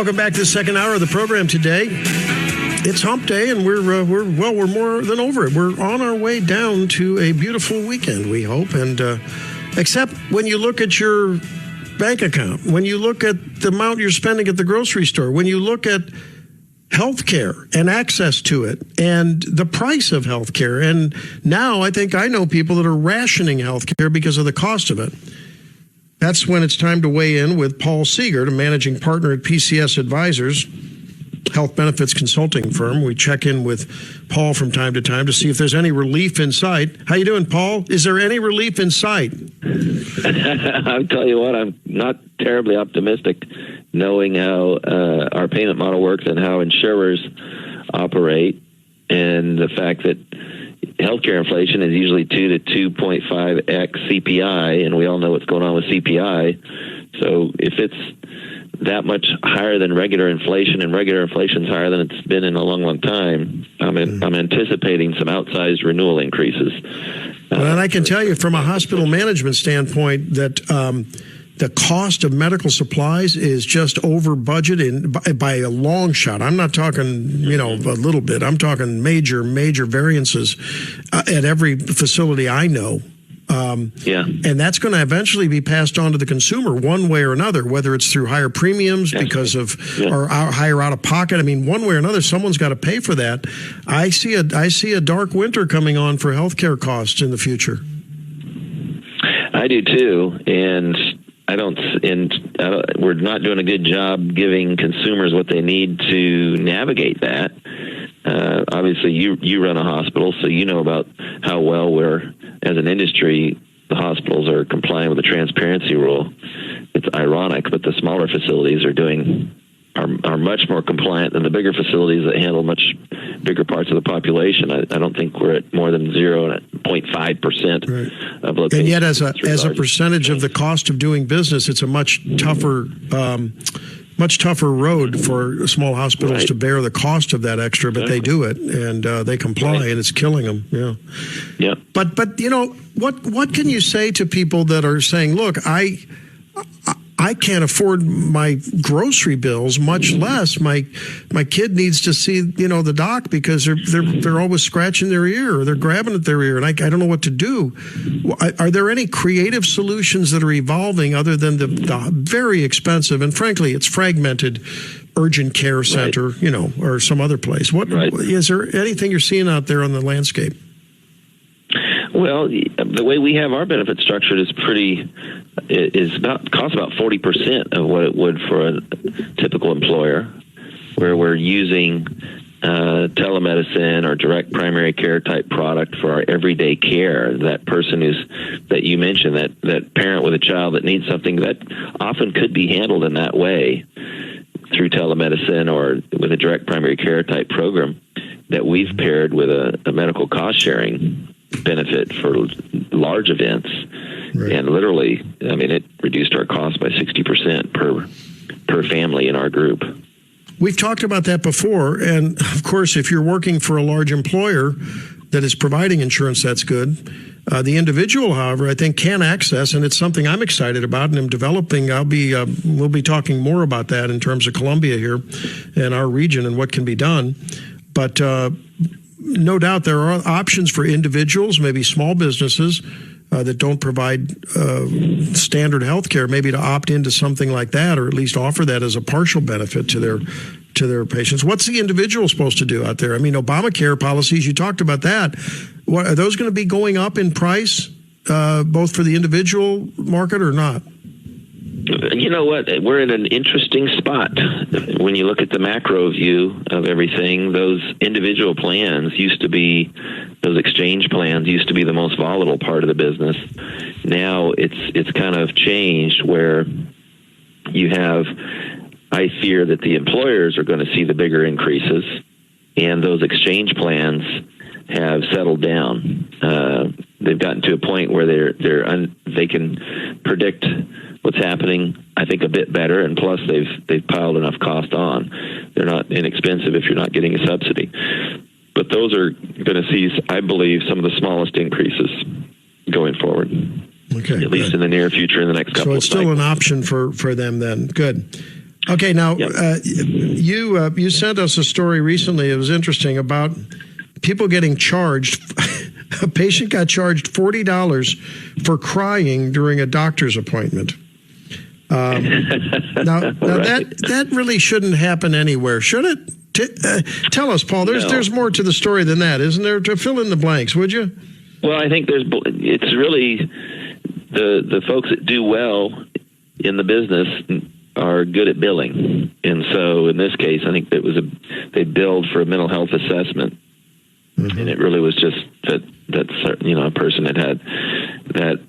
Welcome back to the second hour of the program today. It's hump day, and we're more than over it. We're on our way down to a beautiful weekend, we hope. And except when you look at your bank account, when you look at the amount you're spending at the grocery store, when you look at healthcare and access to it and the price of healthcare. And now I think I know people that are rationing healthcare because of the cost of it. That's when it's time to weigh in with Paul Seegert, a managing partner at PCS Advisors, health benefits consulting firm. We check in with Paul from time to time to see if there's any relief in sight. How you doing, Paul? Is there any relief in sight? I'll tell you what, I'm not terribly optimistic, knowing how our payment model works and how insurers operate, and the fact that healthcare inflation is usually 2 to 2.5x CPI, and we all know what's going on with CPI. So if it's that much higher than regular inflation, and regular inflation is higher than it's been in a long, long time, I'm anticipating some outsized renewal increases. Well, and I can tell you from a hospital management standpoint that the cost of medical supplies is just over budget by a long shot. I'm not talking, a little bit. I'm talking major variances at every facility I know. And that's going to eventually be passed on to the consumer one way or another, whether it's through higher premiums because of or higher out of pocket. I mean, one way or another, someone's got to pay for that. I see a dark winter coming on for healthcare costs in the future. I do too, and we're not doing a good job giving consumers what they need to navigate that. Obviously, you run a hospital, so you know about how well as an industry, the hospitals are complying with the transparency rule. It's ironic, but the smaller facilities are much more compliant than the bigger facilities that handle much bigger parts of the population. I don't think we're at more than 0.5% of locations. And yet, as a percentage of the cost of doing business, it's a much tougher road for small hospitals to bear the cost of that extra, but they do it, and they comply, and it's killing them. Yeah. But what can you say to people that are saying, look, I can't afford my grocery bills, much less my kid needs to see the doc because they're always scratching their ear or they're grabbing at their ear, and I don't know what to do. Are there any creative solutions that are evolving other than the very expensive and frankly it's fragmented urgent care center, or some other place? Is there anything you're seeing out there on the landscape? Well, the way we have our benefit structured is costs about 40% of what it would for a typical employer, where we're using telemedicine or direct primary care type product for our everyday care. That person that you mentioned, that parent with a child that needs something that often could be handled in that way through telemedicine or with a direct primary care type program, that we've paired with a medical cost sharing benefit for large events. Right. And literally, it reduced our cost by 60% per family in our group. We've talked about that before, and of course, if you're working for a large employer that is providing insurance, that's good. The individual, however, I think can access, and it's something I'm excited about and I'm developing. We'll be talking more about that in terms of Columbia here and our region and what can be done. But no doubt there are options for individuals, maybe small businesses that don't provide standard health care, maybe to opt into something like that, or at least offer that as a partial benefit to their patients. What's the individual supposed to do out there? Obamacare policies, you talked about that. What, are those going to be going up in price, both for the individual market or not? You know what? We're in an interesting spot. When you look at the macro view of everything, those individual plans those exchange plans used to be the most volatile part of the business. Now it's kind of changed where you have, I fear that the employers are going to see the bigger increases, and those exchange plans have settled down. They've gotten to a point where they can predict what's happening, I think, a bit better, and plus they've piled enough cost on. They're not inexpensive if you're not getting a subsidy. But those are going to see, I believe, some of the smallest increases going forward. Okay, at least in the near future, in the next couple of cycles. So it's still an option for them then. Good. Okay, now Yep. you sent us a story recently. It was interesting about people getting charged. A patient got charged $40 for crying during a doctor's appointment. Now that really shouldn't happen anywhere, should it? Tell us, Paul. There's more to the story than that, isn't there? To fill in the blanks, would you? Well, I think it's really the folks that do well in the business are good at billing, and so in this case, I think they billed for a mental health assessment, and it really was just that a person had that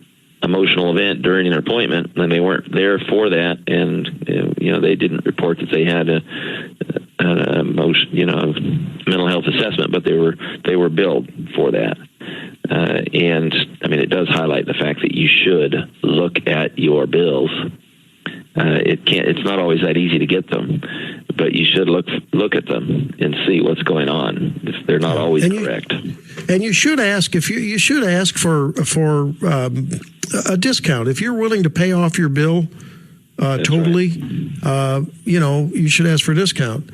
emotional event during an appointment, and they weren't there for that, and they didn't report that they had a mental health assessment, but they were billed for that. And I mean, it does highlight the fact that you should look at your bills. It's not always that easy to get them, but you should look at them and see what's going on. They're not always correct. And you should ask you should ask for a discount if you're willing to pay off your bill totally. Right. You should ask for a discount.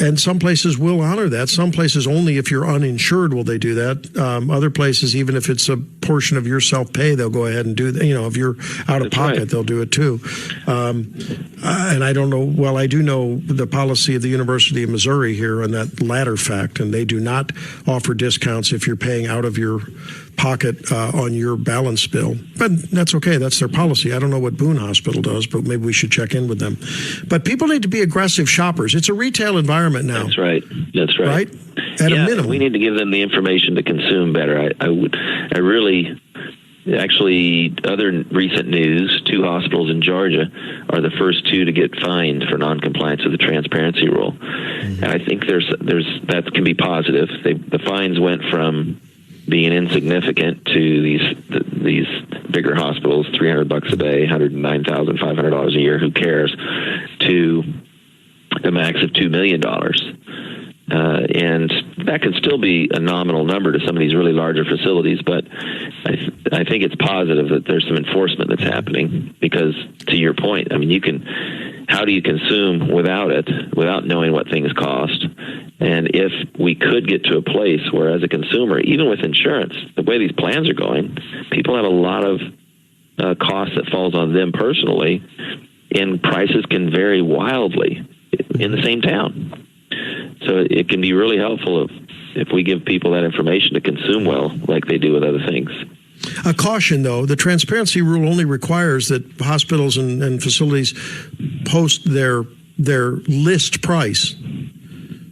And some places will honor that. Some places only if you're uninsured will they do that. Other places, even if it's a portion of your self-pay, they'll go ahead and do that. If you're out of pocket, right, they'll do it too. And I don't know. Well, I do know the policy of the University of Missouri here on that latter fact, and they do not offer discounts if you're paying out of your pocket on your balance bill. But that's okay. That's their policy. I don't know what Boone Hospital does, but maybe we should check in with them. But people need to be aggressive shoppers. It's a retail environment now. That's right. That's right. Right? At a minimum. We need to give them the information to consume better. Actually, other recent news, 2 hospitals in Georgia are the first 2 to get fined for noncompliance with the transparency rule. Mm-hmm. And I think that can be positive. The fines went from being insignificant to these bigger hospitals, $300 a day, $109,500 a year, who cares, to the max of $2 million. And that could still be a nominal number to some of these really larger facilities, but I think it's positive that there's some enforcement that's happening because, to your point, I mean, how do you consume without knowing what things cost? And if we could get to a place where, as a consumer, even with insurance, the way these plans are going, people have a lot of costs that falls on them personally, and prices can vary wildly in the same town. So it can be really helpful if we give people that information to consume well, like they do with other things. A caution, though, the transparency rule only requires that hospitals and facilities post their list price.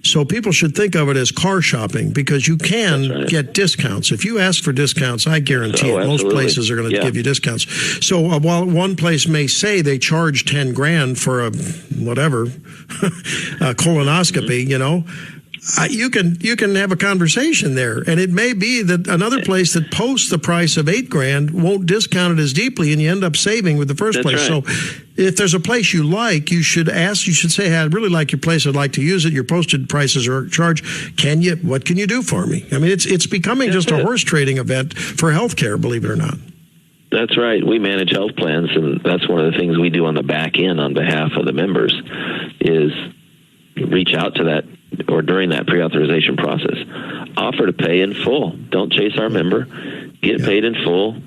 So people should think of it as car shopping because you can get discounts. If you ask for discounts, I guarantee most places are going to give you discounts. So while one place may say they charge $10,000 for a colonoscopy, you can have a conversation there, and it may be that another place that posts the price of $8,000 won't discount it as deeply, and you end up saving with the first place. Right. So, if there's a place you like, you should ask. You should say, "Hey, I really like your place. I'd like to use it. Your posted prices are charged. What can you do for me?" I mean, it's becoming just a horse trading event for healthcare. Believe it or not. That's right. We manage health plans, and that's one of the things we do on the back end on behalf of the members is reach out to that, or during that pre-authorization process, offer to pay in full. Don't chase our member. Get paid in full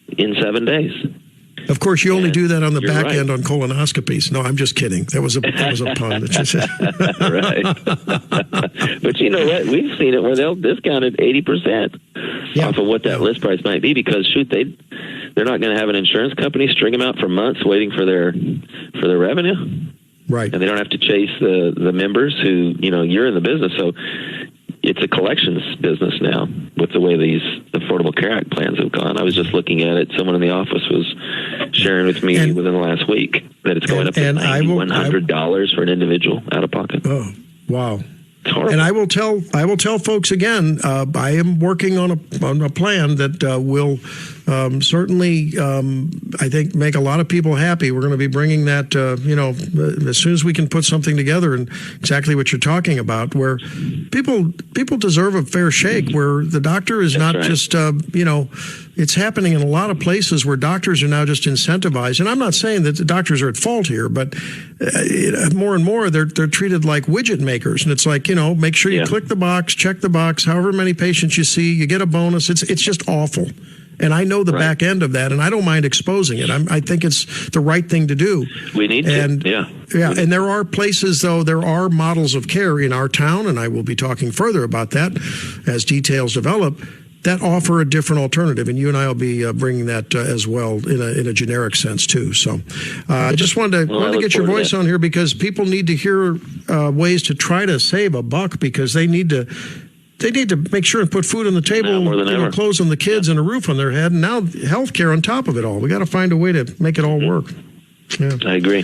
in 7 days. Of course, you only do that on the back end on colonoscopies. No, I'm just kidding. That was a pun. Right. But you know what? We've seen it where they'll discount it 80% off of what that list price might be because, they're not going to have an insurance company string them out for months waiting for their revenue. Right. And they don't have to chase the members who, you're in the business. So it's a collections business now with the way these Affordable Care Act plans have gone. I was just looking at it. Someone in the office was sharing with me within the last week that it's going up to $100 for an individual out of pocket. Oh, wow. It's horrible. And I will tell folks again, I am working on a plan that will certainly, I think, make a lot of people happy. We're going to be bringing that, as soon as we can put something together, and exactly what you're talking about, where people deserve a fair shake, where the doctor is not just, it's happening in a lot of places where doctors are now just incentivized. And I'm not saying that the doctors are at fault here, but more and more they're treated like widget makers. And it's like, make sure you click the box, check the box, however many patients you see, you get a bonus. It's just awful. And I know the back end of that, and I don't mind exposing it. I think it's the right thing to do. We need to, yeah. And there are places, though, there are models of care in our town, and I will be talking further about that as details develop, that offer a different alternative, and you and I will be bringing that as well in a generic sense too. So, I just wanted to get your voice on here, because people need to hear ways to try to save a buck, because they need to make sure and put food on the table, clothes on the kids, and a roof on their head, and now healthcare on top of it all. We got to find a way to make it all work. Yeah. I agree.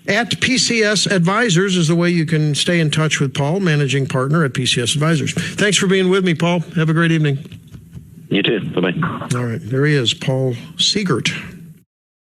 At PCS Advisors is the way you can stay in touch with Paul, managing partner at PCS Advisors. Thanks for being with me, Paul. Have a great evening. You too. Bye-bye. All right. There he is, Paul Seegert.